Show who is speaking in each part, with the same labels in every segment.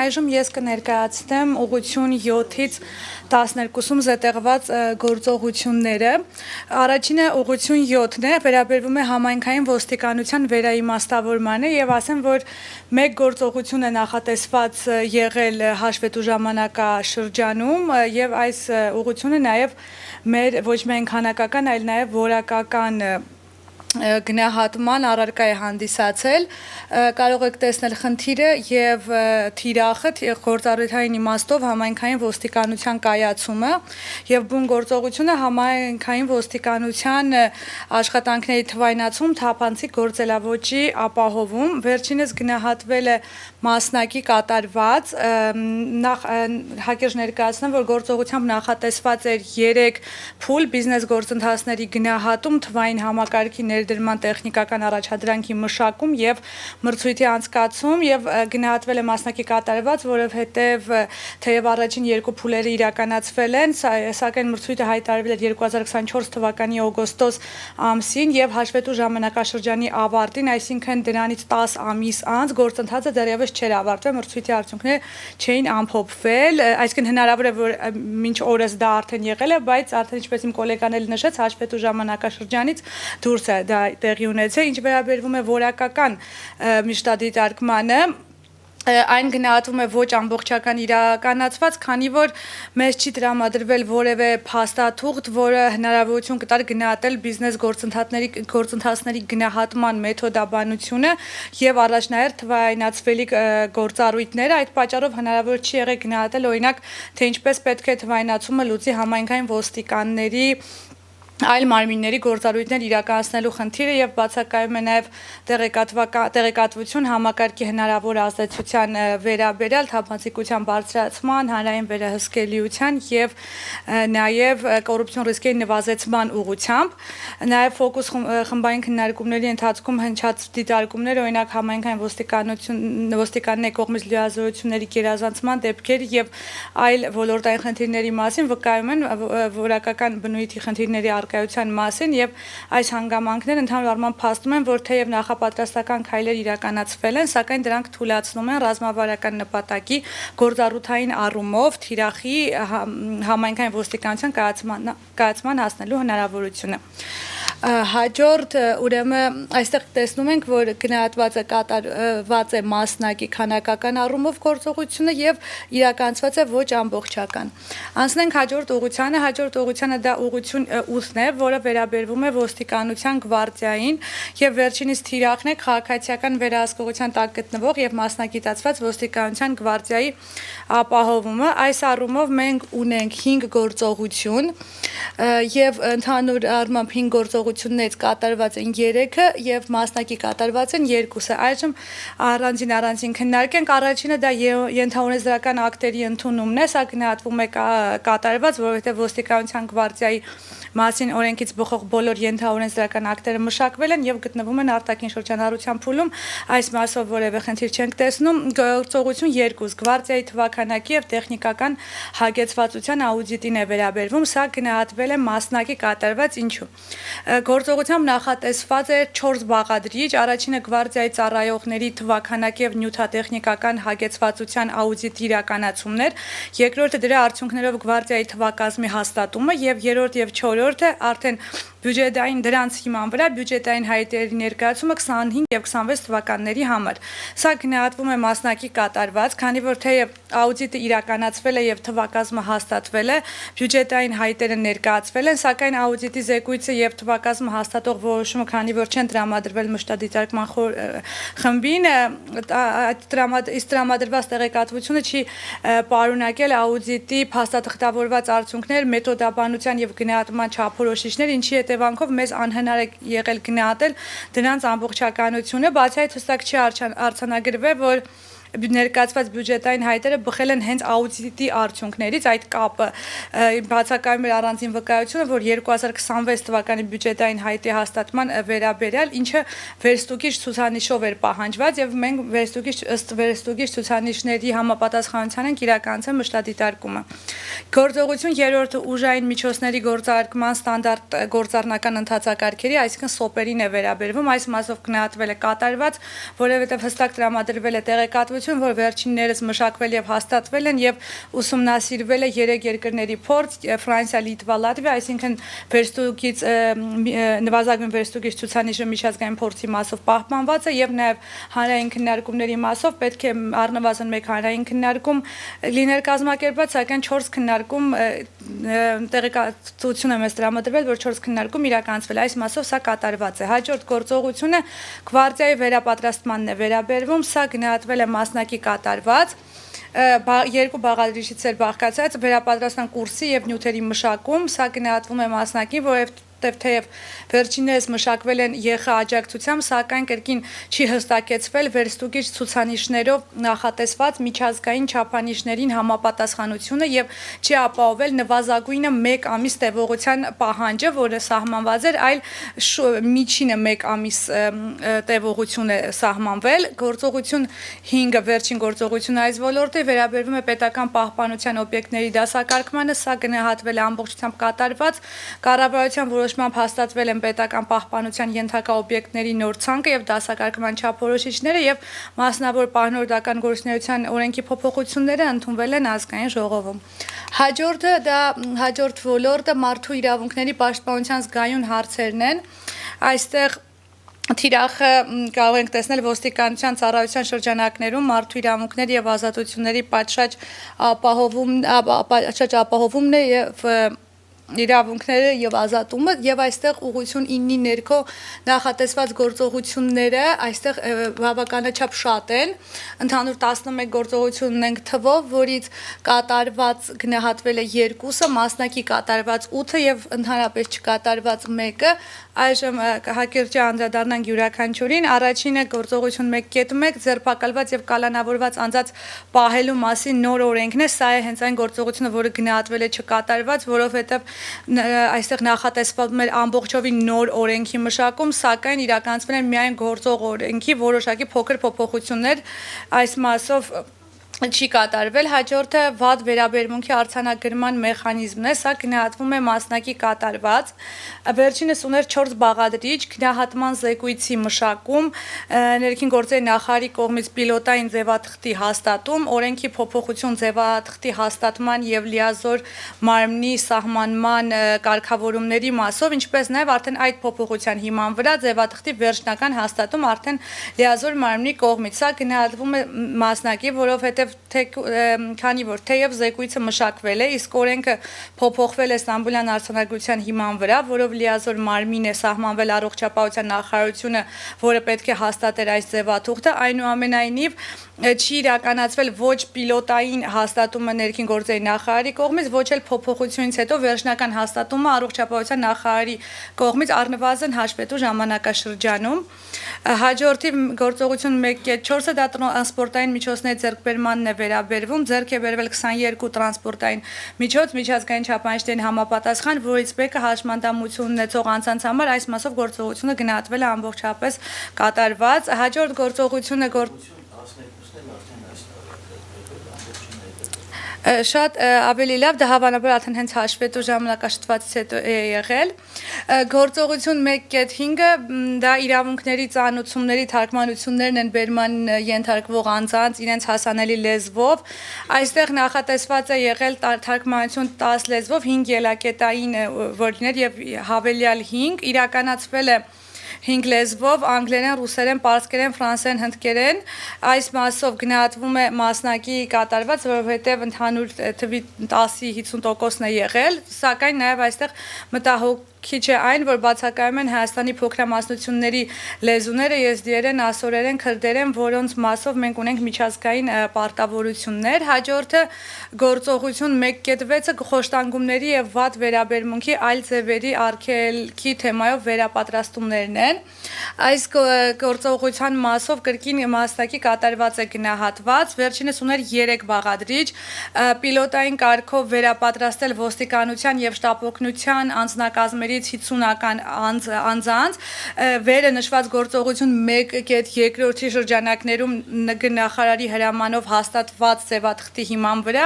Speaker 1: այժմ ես կներկայացնեմ ուղղություն 7-ից 12-ում զետեղված գործողությունները։ Առաջինը ուղղություն 7-ն է, վերաբերվում է համայնքային ոստիկանության վերաիմաստավորմանը եւ ասեմ, որ մեկ գործողություն է նախատեսված եղել հաշվետու ժամանակաշրջանում եւ այս ուղղությունը նաեւ մեր ոչ միայն քանակական, այլ նաեւ որակական գնահատման առարկա է հանդիսացել, կարող եք տեսնել խնդիրը եւ թիրախը գործառույթային իմաստով համայնքային ոստիկանության կայացումը եւ բուն գործողությունը համայնքային ոստիկանության աշխատանքների թվայնացում, թափանցիկ գործելավոճի ապահովում, վերջինս գնահատվել է մասնակի կատարված, հակիրճ ներկայացնեմ, որ գործողությամբ նախատեսված էր 3 փուլ բիզնես գործընթացների գնահատում, թվային համակարգի ներդրման տեխնիկական առաջադրանքի մշակում եւ մրցույթի անցկացում եւ գնահատվել է մասնակի կատարված, որովհետեւ թեև առաջին 2 փուլերը իրականացվել են, սակայն մրցույթը հայտարարվել էր 2024 թվականի օգոստոս ամսին եւ հաշվետու ժամանակաշրջանի ավարտին, այսինքն դրանից 10 ամիս անց գործընթացը դեռևս չէր ավարտվել, մրցույթի արդյունքները չէին ամփոփվել, այսինքն հնարավոր է որ մինչ օրս դա արդեն եղել է, բայց արդեն ինչպես իմ գոլեգան էլ նշեց, հաշվետու ժամանակաշրջանից դուրս է դա տեղի ունեցել, ինչ վերաբերվում է որակական մշտադիտարկմանը, այն գնահատվում է ոչ ամբողջական իրականացված, քանի որ մեզ չի տրամադրվել որևէ փաստաթուղթ, որը հնարավորություն կտար գնահատել բիզնես գործընթացների գնահատման մեթոդաբանությունը եւ առաջնահերթ թվայնացվելի գործառույթները, այդ պատճառով հնարավոր չի եղել գնահատել օրինակ, թե ինչպես պետք է թվայնացումը լուծի համայնքային ոստիկանների այլ մարմինների գործառույթներ իրականացնելու խնդիրը եւ բացակայում է նաեւ տեղեկատվություն համակարգի հնարավոր ազդեցության վերաբերյալ թափանցիկության բարձրացման, հանրային վերահսկելիության եւ նաեւ կոռուպցիոն ռիսկերի նվազեցման ուղղությամբ, նաեւ ֆոկուս խմբային քննարկումների ընթացքում հնչած դիտարկումներ, օրինակ համայնքային ոստիկանների կողմից լիազորությունների գերազանցման դեպքեր եւ այլ ոլորտային խնդիրների մասին վկայում են որակական բնույթի խնդիրների արկայության մասին եւ այս հանգամանքները ընդհանուր առմամբ փաստում են, որ թեև նախապատրաստական քայլեր իրականացվել են, սակայն դրանք թույլատնում են ռազմավարական նպատակի գործառութային առումով թիրախի համայնքային ոստիկանության կայացման հասնելու հնարավորությունը։ Հաջորդ ուրեմն այստեղ տեսնում ենք, որ գնահատված է կատարված է մասնակի քանակական առումով գործողությունը եւ իրականացված է ոչ ամբողջական։ Անցնենք հաջորդ ուղղությանը դա ուղղություն 8-ն է, որը վերաբերվում է ոստիկանության գվարդիային եւ վերջինիս թիրախն է քաղաքացիական վերահսկողության տակ գտնվող եւ մասնագիտացված ոստիկանության գվարդիայի ապահովումը։ Այս առումով մենք ունենք 5 գործողություն եւ ընդհանուր առմամբ 5 գործողություններից կատարված են 3-ը եւ մասնակի կատարված են 2-ը։ Այժմ առանձին քննարկենք։ Առաջինը դա ենթաունեցական ակտերի ընդունումն է, սա գնահատվում է կատարված, որովհետեւ ոստիկանության գվարդիայի մասին օրենքից բխող բոլոր ենթաունեցական ակտերը մշակվել են եւ գտնվում են արտաքին շրջանառության փուլում, այս մասով որևէ խնդիր չենք տեսնում։ Գործողություն 2 գվարդիայի թվաքանակի եւ տեխնիկական հագեցվածության աուդիտին է վերաբերվում, սա գնահատվել է մասնակի կատարված, ինչու։ Գործողությամբ նախատեսված է 4 բաղադրիչ, առաջինը գվարդիայի ծառայողների թվաքանակի եւ նյութատեխնիկական հագեցվածության աուդիտի իրականացումներ, երկրորդը դրա արդյունքներով գվարդիայի թվակազմի հաստատումը եւ երրորդ եւ չորրորդը արդեն բյուջետային դրանց հիման վրա բյուջետային հայտերի ներկայացումը 25 եւ 26 թվականների համար։ Սա գնահատվում է մասնակի կատարված, քանի որ թեև աուդիտը իրականացվել է եւ թվակազմը հաստատվել է, բյուջետային հայտերը ներկայացվել են, սակայն աուդիտի զեկույցը եւ թվակազմը հաստատող որոշումը, քանի որ չեն տրամադրվել մշտադիտարկման խմբին, տրամադրված տեղեկատվությունը չի պարունակել աուդիտի փաստաթղթավորված արդյունքներ, մեթոդաբանության եւ գնահատման չափորոշիչներ, ինչի հետևանքով մեզ անհնար է եղել գնահատել դրանց ամբողջականությունը, բացի այդ հստակ չի արձանագրվել, որ ներկայացված բյուջետային հայտերը բխել են հենց աուդիտի արդյունքներից, այդ կապը բացակայում էր առանձին վկայությունը, որ 2026 թվականի բյուջետային հայտի հաստատման վերաբերյալ, ինչը վերստուգիչ ցուցանիշով էր պահանջված եւ մենք վերստուգիչ ցուցանիշների համապատասխանության ենք իրականացել մշտադիտարկումը։ Գործողություն 3-ը ուժային միջոցների գործարկման ստանդարտ գործառնական ընթացակարգերի, այսինքն սոպերին է վերաբերվում, այս մասով գնահատվել է կատարված, որովհետեւ հստակ տրամադրվել է տեղեկատվություն գործողություն, որ վերջիններս մշակվել եւ հաստատվել են եւ ուսումնասիրվել է 3 երկրների փորձ՝ Ֆրանսիա, Լիտվա, Լատվիա, այսինքն վերստուգից նվազագույն վերստուգից ցուցանիշը միջազգային փորձի մասով պահպանված է եւ նաեւ հանրային քննարկումների մասով պետք է առնվազն 1 հանրային քննարկում լիներ կազմակերպված, սակայն 4 քննարկում տեղեկատվություն է մեզ տրամադրվել, որ 4 քննարկում իրականացվել, այս մասով սա կատարված է։ Հաջորդ գործողությունը գվարդիայի վերապատրաստմանն է վերաբերվում, սա գնահատվել է մասնակի կատարված, երկու բաղադրիչից էր բաղկացած վերապատրաստման կուրսի եւ նյութերի մշակում, սա գնահատվում է մասնակին, որովհետեւ թեև վերջիններս մշակվել են ԵԽ աջակցությամբ, սակայն կրկին չի հստակեցվել վերստուգիչ ցուցանիշներով նախատեսված միջազգային չափանիշներին համապատասխանությունը եւ չի ապահովել նվազագույնը 1 ամիս տևողության պահանջը, որը սահմանված էր, այլ միջինը 1 ամիս տևողություն է սահմանվել։ Գործողություն 5-ը վերջին գործողությունը այս ոլորտի վերաբերվում է պետական պահպանության օբյեկտների դասակարգմանը, սա գնահատվել է ամբողջությամբ կատարված, կառավարության որոշ հաստատվել են պետական պահպանության ենթակա օբյեկտների նոր ցանկը եւ դասակարգման չափորոշիչները եւ մասնավոր պահնորդական գործունեության օրենքի փոփոխությունները ընդունվել են ազգային ժողովում։ Հաջորդը դա հաջորդ ոլորտը մարդու իրավունքների պաշտպանության զգայուն հարցերն են։ Այստեղ Թիրախը կարող ենք տեսնել ոստիկանության ծառայության շրջանակներում մարդու իրավունքների եւ ազատությունների պատշաճ ապահովումն է եւ իրավունքները եւ ազատումը եւ այստեղ ուղղություն 9-ի ներքո նախատեսված գործողությունները այստեղ բավականաչափ շատ են, ընդհանուր 11 գործողություն ունենք թվով, որից կատարված գնահատվել է 2-ը, մասնակի կատարված 8-ը եւ ընդհանրապես չկատարված 1-ը, այժմ հակիրճ անդրադառնանք յուրաքանչյուրին, առաջինը գործողություն 1.1 ձերբակալված եւ կալանավորված անձած պահելու մասին նոր օրենքն է, սա է հենց այն գործողությունը, որը գնահատվել է չկատարված, որովհետեւ այստեղ նախատեսվում էր ամբողջովին նոր օրենքի մշակում, սակայն իրականացվել են միայն գործող օրենքի որոշակի փոքր փոփոխություններ, այս մասով չի կատարվել, հաջորդը վատ վերաբերմունքի արձանագրման մեխանիզմն է, սա գնահատվում է մասնակի կատարված, վերջինս ուներ 4 բաղադրիչ, գնահատման զեկույցի մշակում, ներքին գործերի նախարարի կողմից պիլոտային ձևաթղթի հաստատում, օրենքի փոփոխություն ձևաթղթի հաստատման եւ լիազոր մարմնի սահմանման կարգավորումների մասով, ինչպես նաեւ արդեն այդ փոփոխության հիման վրա ձևաթղթի վերջնական հաստատում արդեն լիազոր մարմնի կողմից, սա գնահատվում է մասնակի, որովհետեւ քանի որ թեև զեկույցը մշակվել է, իսկ օրենքը փոփոխվել է Ստամբուլյան արձանագրության հիման վրա, որով լիազոր մարմին է սահմանվել առողջապահության նախարարությունը, որը պետք է հաստատեր այս ձևաթուղթը, այնուամենայնիվ չի իրականացվել ոչ պիլոտային հաստատումը ներքին գործերի նախարարի կողմից, ոչ էլ փոփոխությունից հետո վերջնական հաստատումը առողջապահության նախարարի կողմից առնվազն հաշվետու ժամանակաշրջանում։ Հաջորդի գործողություն 1.4-ը դա տրանսպորտային միջոցների ձեռքբերմանն է վերաբերվում, ձեռք է բերվել 22 տրանսպորտային միջոց միջազգային չափանիշներին համապատասխան, որից մեկը հաշմանդամություն ունեցող անձանց համար այս մասով գործողությունը գնահատվել է ամբողջապես կատարված։ Հաջորդ գործողությունը շատ ավելի լավ, դա հավանաբար արդեն հենց հաշվետու ժամանակաշրջանից հետո է եղել։ Գործողություն 1.5-ը դա իրավունքների ծանուցումների թարգմանություններն են բերման ենթարկվող անձանց իրենց հասանելի լեզվով։ Այստեղ նախատեսված է եղել թարգմանություն 10 լեզվով 5 ելակետային որ լիներ եւ հավելյալ 5 իրականացվել է 5 լեզվով, անգլերեն, ռուսերեն, պարսկերեն, ֆրանսերեն, հնդկերեն, այս մասով գնահատվում է մասնակի կատարված, որովհետև ընդհանուր թվի 10-ի 50%-ն է եղել, սակայն նաև այստեղ մտահոգ քիչ է այն, որ բացակայում են Հայաստանի փոքրամասնությունների լեզուները, եզդիերեն, ասորերեն, քրդերեն, որոնց մասով մենք ունենք միջազգային պարտավորություններ։ Հաջորդը գործողություն 1.6-ը խոշտանգումների եւ վատ վերաբերմունքի այլ ձևերի արգելքի թեմայով վերապատրաստումներն են։ Այս գործողության մասով կրկին մասնակի կատարված է գնահատված, վերջինս ուներ 3 բաղադրիչ, պիլոտային կարգով վերապատրաստել ոստիկանության եւ շտապօգնության անձնակազմերի շրջանակներից 50-ական անձանց վերը նշված գործողություն 1.2-րդի շրջանակներում նախարարի հրամանով հաստատված ձևաթղթի հիման վրա,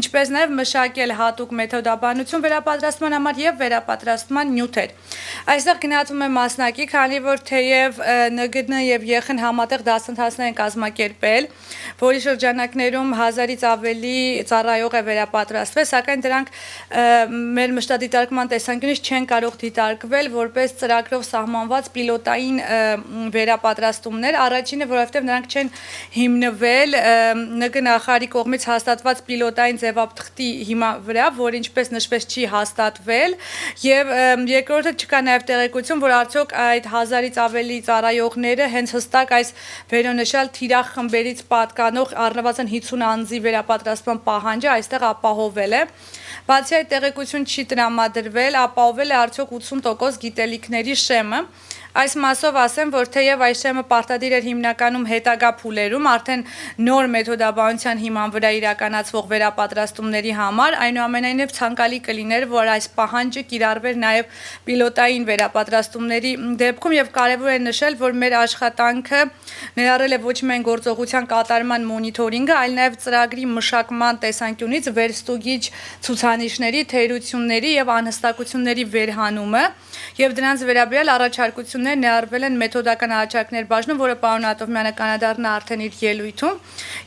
Speaker 1: ինչպես նաև մշակել հատուկ մեթոդաբանություն վերապատրաստման համար եւ վերապատրաստման նյութեր։ Այստեղ գնահատվում է մասնակի, քանի որ թեև ՆԳՆ եւ ԵԽ-ն համատեղ դասընթացներ են կազմակերպել, որի շրջանակներում 1000-ից ավելի ծառայող է վերապատրաստվել, սակայն դրանք մեր մշտադիտարկման տեսանկյունից չեն կարող դիտարկվել որպես ծրագրով սահմանված պիլոտային վերապատրաստումներ։ Առաջինը, որովհետև նրանք չեն հիմնվել ՆԳ նախարարի կողմից հաստատված պիլոտային ձևաթղթի հիման վրա, որը ինչպես նշվեց չի հաստատվել, եւ երկրորդը չկա նաեւ տեղեկություն, որ արդյոք այդ 1000-ից ավելի ծառայողները հենց հստակ այս վերոնշյալ թիրախ խմբերից պատկանող առնվազն 50 անձի վերապատրաստման պահանջը այստեղ ապահովել է։ Բացի այդ տեղեկություն չի տրամադրվել, ապահովել է արդյոք 80% գիտելիքների շեմը։ Այս մասով ասեմ, որ թեև այս շեմը պարտադիր էր հիմնականում հետագա փուլերում, արդեն նոր մեթոդաբանության հիման վրա իրականացվող վերապատրաստումների համար, այնուամենայնիվ ցանկալի կլիներ, որ այս պահանջը կիրառվեր նաև պիլոտային վերապատրաստումների դեպքում եւ կարեւոր է նշել, որ մեր աշխատանքը ներառել է ոչ միայն գործողության կատարման մոնիթորինգը, այլ նաև ծրագրի մշակման տեսանկյունից վերստուգիչ ցուցանիշների, թերությունների եւ անհստակությունների վերհանումը եւ դրանց վերաբերյալ առաջարկություններ ներառվել են մեթոդական առաջարկներ բաժնում, որը պարոն Ատովմյանը կանադառնա արդեն իր ելույթում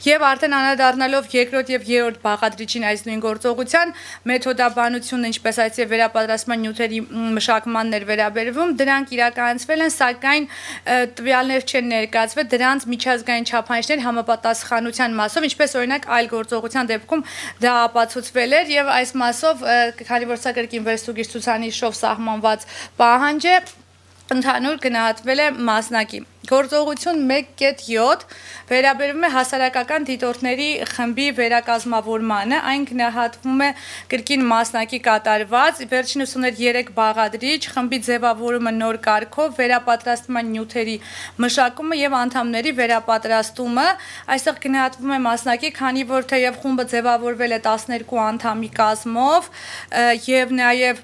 Speaker 1: եւ արդեն անդրադառնալով երկրորդ եւ երրորդ բաղադրիչին այս նույն գործողության մեթոդաբանությունը, ինչպես այս եւ վերապատրաստման նյութերի մշակմանն էր վերաբերվում, դրանք իրականացվել են, սակայն տվյալներ չեն ներկայացվել դրանց միջազգային չափանիշներ համապատասխանության մասով, ինչպես օրինակ այլ գործողության դեպքում դա ապացուցվել էր եւ այս մասով, քանի որ սա կրկին վերստուգիչ ցուցանիշով սահմանված պահանջ է, ընդհանուր գնահատվել է մասնակի։ Գործողություն 1.7 վերաբերվում է հասարակական դիտորդների խմբի վերակազմավորմանը, այն գնահատվում է կրկին մասնակի կատարված, վերջին 83 բաղադրիչ, խմբի ձևավորումը նոր կարգով, վերապատրաստման նյութերի մշակումը եւ անդամների վերապատրաստումը, այստեղ գնահատվում է մասնակի, քանի որ թեև խումբը ձևավորվել է 12 անդամի կազմով եւ նաեւ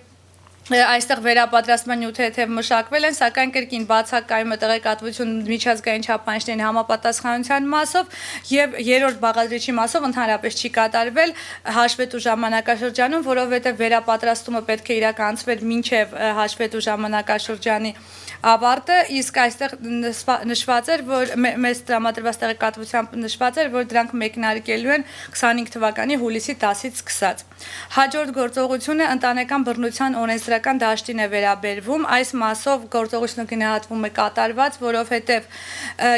Speaker 1: այստեղ վերապատրաստման նյութերը թեև մշակվել են, սակայն կրկին բացակայում է տեղեկատվություն միջազգային չափանիշներին համապատասխանության մասով եւ երրորդ բաղադրիչի մասով ընդհանրապես չի կատարվել հաշվետու ժամանակաշրջանում, որովհետեւ վերապատրաստումը պետք է իրականացվեր մինչեւ հաշվետու ժամանակաշրջանի ավարտը, իսկ այստեղ նշված էր, որ մեծ տրամադրված տեղեկատվությամբ նշված էր, որ դրանք մեկնարկելու են 25 թվականի հուլիսի 10-ից սկսած։ Հաջորդ գործողությունը ընտանեկան բռնության օրենսդրական դաշտին է վերաբերվում, այս մասով գործողությունը գնահատվում է կատարված, որովհետև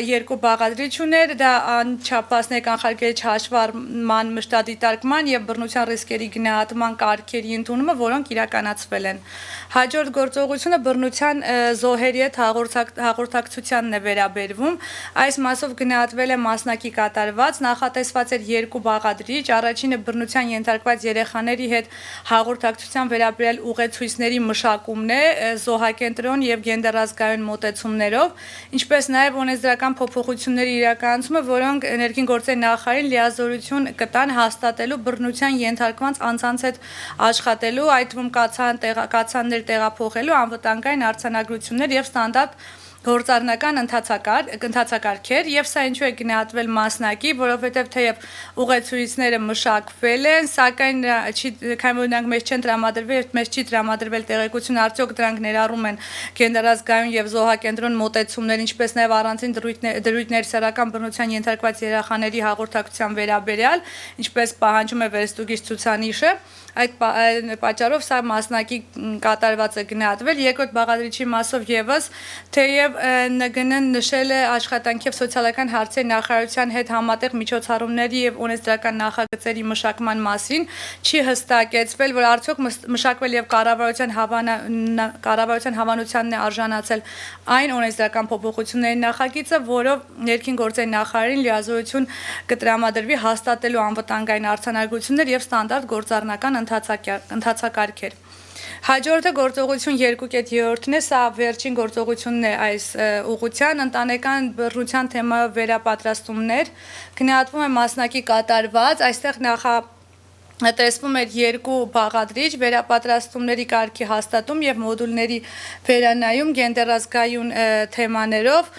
Speaker 1: երկու բաղադրիչ ուներ, դա անչափահաս կանխարգելիչ հաշվառման մշտադիտարկման եւ բռնության ռիսկերի գնահատման կարգերի ընդունումը, որոնք իրականացվել են։ Հաջորդ գործողությունը բռնության զոհերի հետ հաղորդակցությանն է վերաբերվում, այս մասով գնահատվել է մասնակի կատարված, նախատեսված էր երկու բաղադրիչ, առաջինը բռնության ենթարկված երեխաների հետ հաղորդակցության վերաբերյալ ուղեցույցների մշակումն է, զոհակենտրոն եւ գենդերազգայուն մոտեցումներով, ինչպես նաեւ օրենսդրական փոփոխությունների իրականացումը, որոնք ներքին գործերի նախարարին լիազորություն կտան հաստատելու բռնության ենթարկված անձանց հետ աշխատելու, այդ թվում կացաններ տեղափոխելու, անվտանգային արձանագրություններ եւ ստանդարտ գործառնական ընթացակարգեր եւ սա ինչու է գնահատվել մասնակի, որովհետեւ թեև ուղեցույցները մշակվել են, սակայն քանի որ նրանք մեզ չեն տրամադրվել, մեզ չի տրամադրվել տեղեկություն, արդյոք դրանք ներառում են գենդերազգայուն եւ զոհակենտրոն մոտեցումներ, ինչպես նաեւ առանձին դրույթներ սեռական բռնության ենթարկված երեխաների հաղորդակցության վերաբերյալ, ինչպես պահանջում է վերստուգիչ ցուցանիշը, այդ պատճառով սա մասնակի կատարված է գնահատվել։ Երկրորդ բաղադրիչի մասով եւս թեև ՆԳՆ-ն նշել է աշխատանքի եւ սոցիալական հարցերի նախարարության հետ համատեղ միջոցառումների եւ օրենսդրական նախագծերի մշակման մասին, չի հստակեցվել, որ արդյոք մշակվել եւ կառավարության հավանությանն է արժանացել այն օրենսդրական փոփոխությունների նախագիծը, որով ներքին գործերի նախարարին լիազորություն կտրամադրվի հաստատելու անվտանգային արձանագրություններ եւ ստանդարտ գործառնական ընթացակարգեր։ Հաջորդը գործողություն 2.3-ն է, սա վերջին գործողությունն է այս ուղղության, ընտանեկան բռնության թեմայով վերապատրաստումներ, գնահատվում է մասնակի կատարված, այստեղ տեսվում էր երկու բաղադրիչ վերապատրաստումների կարգի հաստատում եւ մոդուլների վերանայում գենդերազգայուն թեմաներով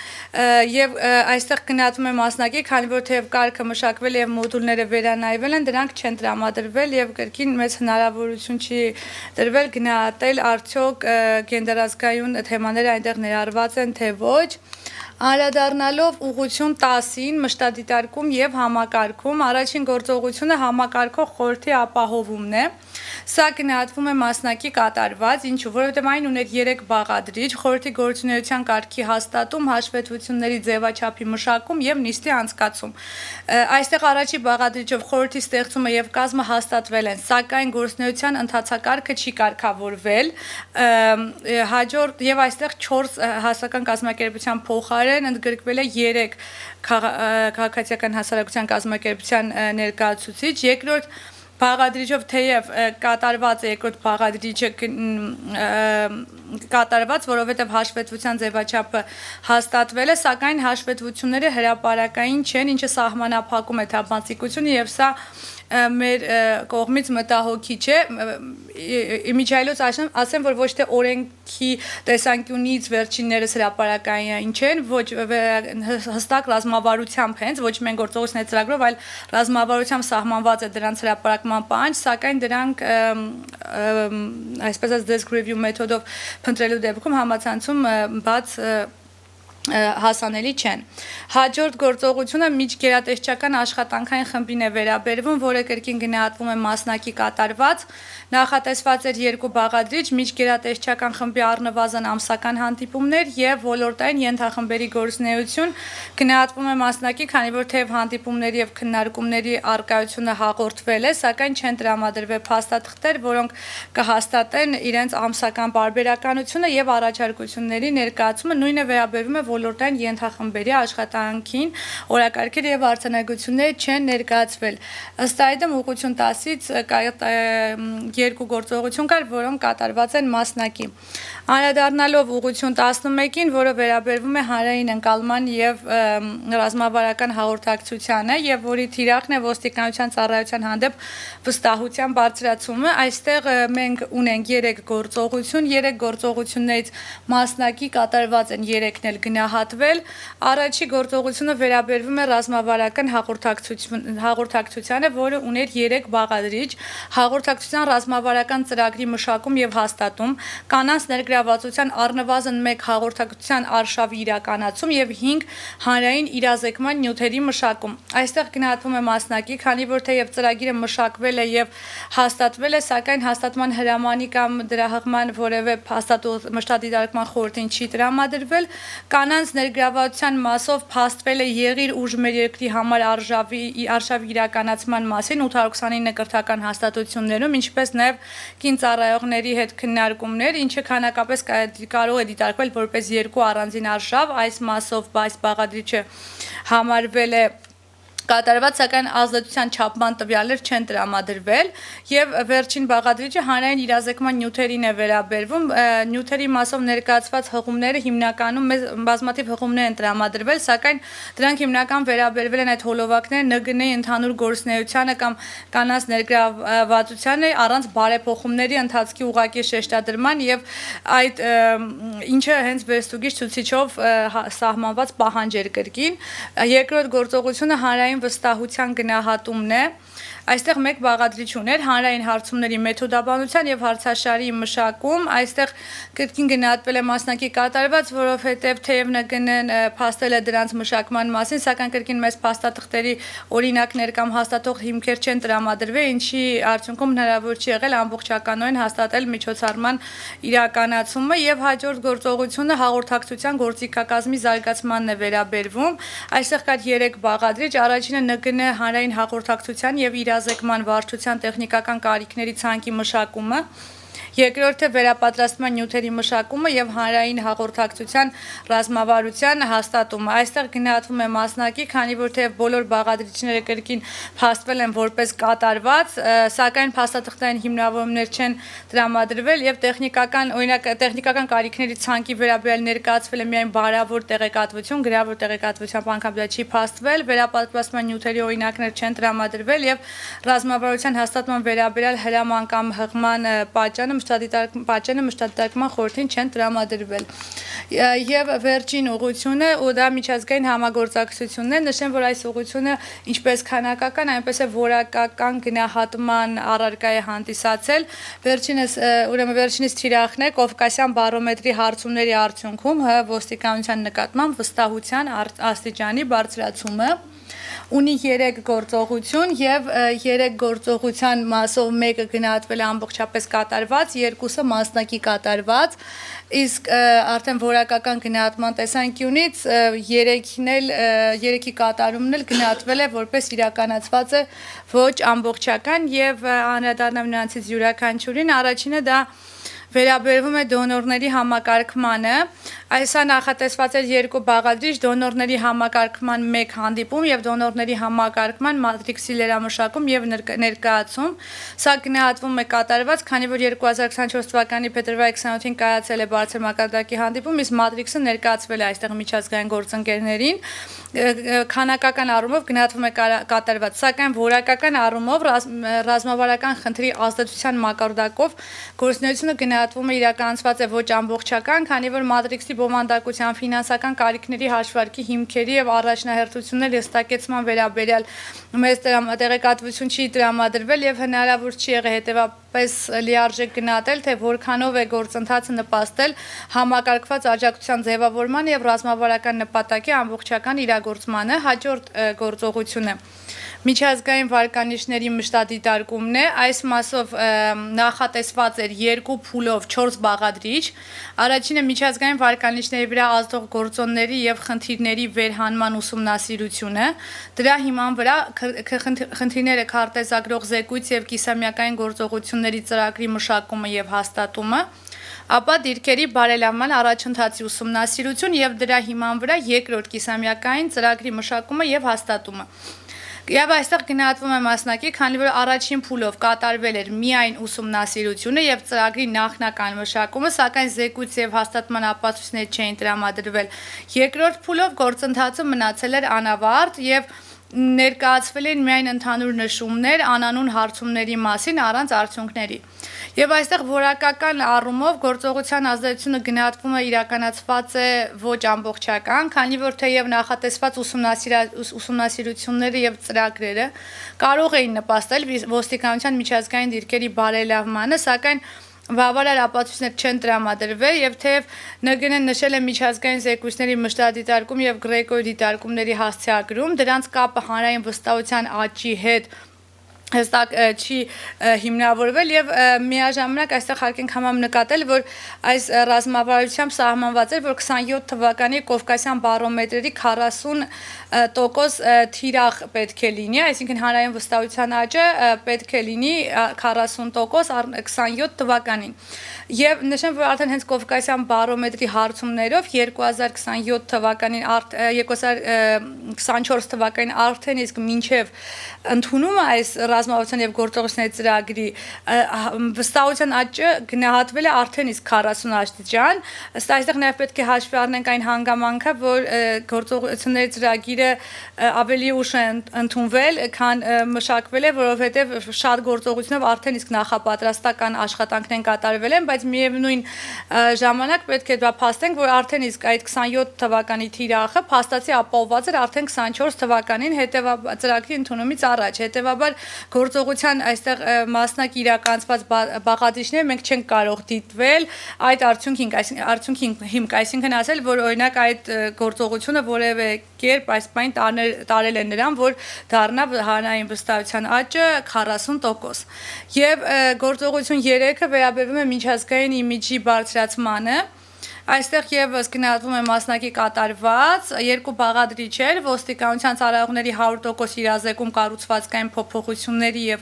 Speaker 1: եւ այստեղ գնահատվում է մասնակի, քանի որ թեև կարգը մշակվել եւ մոդուլները վերանայվել են, դրանք չեն տրամադրվել եւ կրկին մեծ հնարավորություն չի տրվել գնահատել արդյոք գենդերազգայուն թեմաները այնտեղ ներառված են թե ոչ։ Անդրադառնալով ուղղություն 10-ին մշտադիտարկում եւ համակարգում, առաջին գործողությունը համակարգող խորհրդի ապահովումն է։ Սա գնահատվում է մասնակի կատարված, ինչու, որովհետև այն ուներ 3 բաղադրիչ, խորհրդի գործունեության կարգի հաստատում, հաշվետվությունների ձևաչափի մշակում եւ նիստի անցկացում։ Այստեղ առաջի բաղադրիչով խորհրդի ստեղծումը եւ կազմը հաստատվել են, սակայն գործունեության ընթացակարգը չի կարգավորվել։ Հաջորդ եւ այստեղ 4 հասարակական կազմակերպության փոխարեն ընդգրկվել է 3 քաղաքացիական հասարակության կազմակերպության ներկայացուցիչ, երկրորդ բաղադրիչով թեև կատարված է երկրորդ բաղադրիչը կատարված, որովհետև հաշվետվության ձևաչափը հաստատվել է, սակայն հաշվետվությունները հրապարակային չեն, ինչը սահմանափակում է թափանցիկությունը եւ սա մեր կողմից մտահոգիչ է։ Իմիջիայլոց ասեմ, որ ոչ թե օրենքի տեսանկյունից վերջիններս հրապարակային չեն, ոչ հստակ ռազմավարությամբ հենց, ոչ միայն գործողությունների ծրագրով, այլ ռազմավարությամբ սահմանված է դրանց հրապարակման պահանջ, սակայն դրանք այսպես desk review մեթոդով փնտրելու դեպքում համացանցում բաց հասանելի չեն։ Հաջորդ գործողությունը միջգերատեսչական աշխատանքային խմբին է վերաբերվում, որը կրկին գնահատվում է մասնակի կատարված, նախատեսված էր 2 բաղադրիչ, միջգերատեսչական խմբի առնվազն ամսական հանդիպումներ եւ ոլորտային ենթախմբերի գործունեություն, գնահատվում է մասնակի, քանի որ թեև հանդիպումների եւ քննարկումների առկայությունը հաղորդվել է, սակայն չեն տրամադրվել փաստաթղթեր, որոնք կհաստատեն իրենց ամսական պարբերականությունը եւ առաջարկությունների ներկայացումը, նույնը վերաբերվում է ոլորտային ենթախմբերի աշխատանքին, օրակարգեր եւ արձանագրություններ չեն ներկայացվել։ Ըստ այդմ ուղղություն 10-ից 2 գործողություն կար, որոնք կատարված են մասնակի։ Անդրադառնալով ուղղություն 11-ին, որը վերաբերվում է հանրային ընկալման եւ ռազմավարական հաղորդակցությանը եւ որի թիրախն է ոստիկանության ծառայության հանդեպ վստահության բարձրացումը, այստեղ մենք ունենք 3 գործողություն, 3 գործողություններից մասնակի կատարված են 3-ն էլ գնահատվել։ Առաջի գործողությունը վերաբերվում է ռազմավարական հաղորդակցությանը, որը ուներ 3 բաղադրիչ, հաղորդակցության ռազմավարական ծրագրի մշակում եւ հաստատում, կանանց ներգրավվածության առնվազն 1 հաղորդակցության արշավի իրականացում եւ 5 հանրային իրազեկման նյութերի մշակում։ Այստեղ գնահատվում է մասնակի, քանի որ թեև ծրագիրը մշակվել է եւ հաստատվել է, սակայն հաստատման հրամանի կամ դրա հղման որևէ մշտադիտարկման խորհրդին չի տրամադրվել, կանանց ներգրավվածության մասով փաստվել է եղիր ուժ մեր երկրի համար արշավի իրականացման մասին 829 կրթական հաստատություններում, ինչպես նաեւ կին ծառայողների հետ քննարկումներ, ինչը քանակապես կարող է դիտարկվել որպես 2 առանձին արշավ, այս մասով այս բաղադրիչը համարվել է կատարված, սակայն ազդեցության չափման տվյալներ չեն տրամադրվել եւ վերջին բաղադրիչը հանրային իրազեկման նյութերին է վերաբերվում, նյութերի մասով ներկայացված հղումները հիմնականում բազմաթիվ հղումներ են տրամադրվել, սակայն դրանք հիմնական վերաբերվել են այդ հոլովակները ՆԳՆ-ի ընդհանուր գործունեությանը կամ կանանց ներգրավվածությանը առանց բարեփոխումների ընթացքի ուղղակի շեշտադրման եւ այդ ինչը հենց վերստուգիչ ցուցիչով սահմանված պահանջ էր կրկին։ Երկրորդ գործողությունը հանրային վստահության գնահատումն է։ Այստեղ 1 բաղադրիչ ուներ հանրային հարցումների մեթոդաբանության եւ հարցաշարի մշակում, այստեղ կրկին գնահատվել է մասնակի կատարված, որովհետեւ թեև ՆԳՆ-ն փաստել է դրանց մշակման մասին, սակայն կրկին մեծ փաստաթղթերի օրինակներ կամ հաստատող հիմքեր չեն տրամադրվել, ինչի արդյունքում հնարավոր չի եղել ամբողջականորեն հաստատել միջոցառման իրականացումը եւ հաջորդ գործողությունը հաղորդակցության գործիքակազմի զարգացմանն է վերաբերվում։ Այստեղ կար 3 բաղադրիչ, առաջինը ՆԳՆ հանրային հաղորդակցության եւ իրազեկման վարչության տեխնիկական կարիքների ցանկի մշակումը, Երկրորդը վերապատրաստման նյութերի մշակումը եւ հանրային հաղորդակցության ռազմավարության հաստատումը։ Այստեղ գնահատվում է մասնակի, քանի որ թեև բոլոր բաղադրիչները կրկին փաստվել են որպես կատարված, սակայն փաստաթղթային հիմնավորումներ չեն տրամադրվել եւ տեխնիկական կարիքների ցանկի վերաբերյալ ներկայացվել է միայն բարավոր տեղեկատվություն, գրավոր տեղեկատվությամբ անգամ դա չի փաստվել, վերապատրաստման նյութերի օրինակներ չեն տրամադրվել եւ ռազմավարության հաստատման վերաբերյալ հրաման կամ հղման պատճանը մշտադիտարկման խորհրդին չեն տրամադրվել։ Եվ վերջին ուղղությունը ու դա միջազգային համագործակցությունն է, նշեմ, որ այս ուղղությունը ինչպես քանակական, այնպես է որակական գնահատման առարկա է հանդիսացել։ Վերջինս թիրախն է Կովկասյան բարոմետրի հարցումների արդյունքում ոստիկանության նկատմամբ վստահության աստիճանի բարձրացումը ունի 3 գործողություն եւ 3 գործողության մասով մեկը գնահատվել է ամբողջապես կատարված, 2-ը մասնակի կատարված, իսկ արդեն որակական գնահատման տեսանկյունից 3-ի կատարումն էլ գնահատվել է որպես իրականացված է ոչ ամբողջական եւ անդրադառնամ նրանցից յուրաքանչյուրին, առաջինը դա վերաբերվում է դոնորների համակարգմանը, այսա նախատեսված էր 2 բաղադրիչ դոնորների համակարգման 1 հանդիպում եւ դոնորների համակարգման մատրիքսի լրամշակում եւ ներկայացում, սա գնահատվում է կատարված, քանի որ 2024 թվականի փետրվարի 27-ին կայացել է բարձր մակարդակի հանդիպում, իսկ մատրիքսը ներկայացվել է այստեղ միջազգային գործընկերներին, քանակական առումով գնահատվում է կատարված, սակայն որակական առումով ռազմավարական խնդրի ազդեցության մակարդակով գործունեությունը գնահատվում է իրականացված է ոչ ամբողջական, քանի որ մատրիքսի բովանդակության ֆինանսական կարիքների հաշվարկի հիմքերի եւ առաջնահերթությունների հստակեցման վերաբերյալ մեծ տեղեկատվություն չի տրամադրվել եւ հնարավոր չի եղել հետեւապես լիարժեք գնահատել, թե որքանով է գործընթացը նպաստել համակարգված աջակցության ձևավորմանը եւ ռազմավարական նպատակի ամբողջական իրագործմանը։ Հաջորդ գործողությունը միջազգային վարկանիշների մշտադիտարկումն է, այս մասով նախատեսված էր 2 փուլով 4 բաղադրիչ, առաջինը միջազգային վարկանիշների վրա ազդող գործոնների եւ խնդիրների վերհանման ուսումնասիրությունը, դրա հիման վրա խնդիրները քարտեզագրող զեկույց եւ կիսամյակային գործողությունների ծրագրի մշակումը եւ հաստատումը, ապա դիրքերի բարելավման առաջընթացի ուսումնասիրություն եւ դրա հիման վրա երկրորդ կիսամյակային ծրագրի մշակումը եւ հաստատումը։ Եվ այստեղ գնահատվում է մասնակի, քանի որ առաջին փուլով կատարվել էր միայն ուսումնասիրությունը եւ ծրագրի նախնական մշակումը, սակայն զեկույց եւ հաստատման ապացույցներ չէին տրամադրվել։ Երկրորդ փուլով գործընթացը մնացել էր անավարտ եւ ներկայացվել են միայն ընդհանուր նշումներ անանուն հարցումների մասին առանց արդյունքների։ Եվ այստեղ որակական առումով գործողության ազդեցությունը գնահատվում է իրականացված է ոչ ամբողջական, քանի որ թեև նախատեսված ուսումնասիրությունները եւ ծրագրերը կարող էին նպաստել ոստիկանության միջազգային դիրքերի բարելավմանը, սակայն բավարար ապացույցներ չեն տրամադրվել եւ թեև ՆԳՆ-ն նշել է միջազգային զեկույցների մշտադիտարկում եւ գրեկոյի դիտարկումների հասցեագրում, դրանց կապը հանրային վստահության աճի հետ հստակ չի հիմնավորվել եւ միաժամանակ այստեղ հարկ ենք համամ նկատել, որ այս ռազմավարությամբ սահմանված էր, որ 27 թվականի Կովկասյան բարոմետրերի 40% թիրախ պետք է լինի, այսինքն հանրային վստահության աճը պետք է լինի 40% 27 թվականին։ Եվ նշեմ, որ արդեն հենց Կովկասյան բարոմետրի հարցումներով 2027 թվականին 2024 թվականին արդեն իսկ մինչև ընդունումը այս ռազմավարության եւ գործողությունների ծրագրի վստահության աճը գնահատվել է արդեն իսկ 40 աստիճան, ըստ այստեղ նաեւ պետք է հաշվի առնենք այն հանգամանքը, որ գործողությունների ծրագիրը ավելի ուշ է ընդունվել, քան մշակվել է, որովհետեւ շատ գործողությունով արդեն իսկ նախապատրաստական աշխատանքներ են կատարվել են, բայց միևնույն ժամանակ պետք է դա փաստենք, որ արդեն իսկ այդ 27 թվականի թիրախը փաստացի ապահովված էր արդեն 24 թվականին հետեւաբար ծրագրի ընդունումից առաջ, հետեւաբար գործողության այստեղ մասնակի իրականացված բաղադրիչները մենք չենք կարող դիտվել այդ արդյունքի հիմք, այսինքն ասել, որ օրինակ այդ գործողությունը որևէ կերպ այս բան տարել է նրան, որ դառնա հանրային վստահության աճը 40%։ Եվ գործողություն 3-ը վերաբերվում է միջազգային իմիջի բարձրացմանը, Այստեղ եւս գնահատվում է մասնակի կատարված երկու բաղադրիչեր ոստիկանության ծառայողների 100% իրազեկում կառուցվածքային փոփոխությունների եւ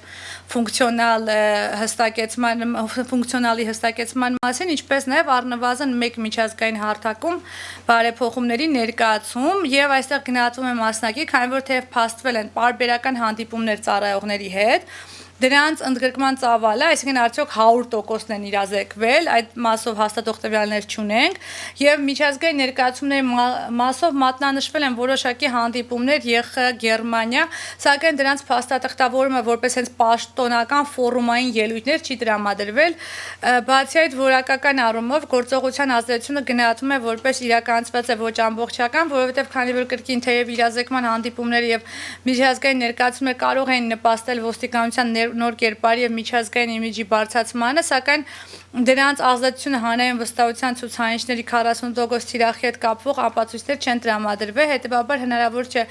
Speaker 1: ֆունկցիոնալի հստակեցման մասին, ինչպես նաեւ առնվազն 1 միջազգային հարթակում բարեփոխումների ներկայացում եւ այստեղ գնահատվում է մասնակի, քանի որ թեև փաստվել են պարբերական հանդիպումներ ծառայողների հետ, դրանց ընդգրկման ծավալը, այսինքն արդյոք 100%-ն են իրազեկվել, այդ մասով հաստատող տվյալներ չունենք, եւ միջազգային ներկայացումների մասով մատնանշվել են որոշակի հանդիպումներ ԵԽ Գերմանիա, սակայն դրանց փաստաթղթավորումը որպես հենց պաշտոնական ֆորումային ելույթներ չի տրամադրվել, բացի այդ որակական առումով գործողության ազդեցությունը գնահատվում է որպես իրականացված է ոչ ամբողջական, որովհետեւ քանի որ կրկին թեև իրազեկման հանդիպումները եւ միջազգային ներկայացումները կարող են նպաստել ոստիկանության նոր կերպարի եւ միջազգային իմիջի բարձրացմանը, սակայն դրանց ազդեցությունը հանրային վստահության ցուցանիշների 40% թիրախի հետ կապվող ապացույցներ չեն տրամադրվել, հետեւաբար հնարավոր չէ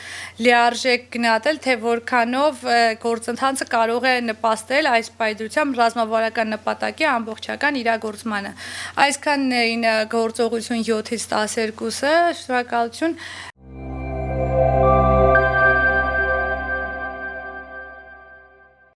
Speaker 1: լիարժեք գնահատել, թե որքանով գործընթացը կարող է նպաստել այս պայծրությամբ ռազմավարական նպատակի ամբողջական իրագործմանը։ Այսքանն էին գործողություն 7-ից 12-ը, շնորհակալություն։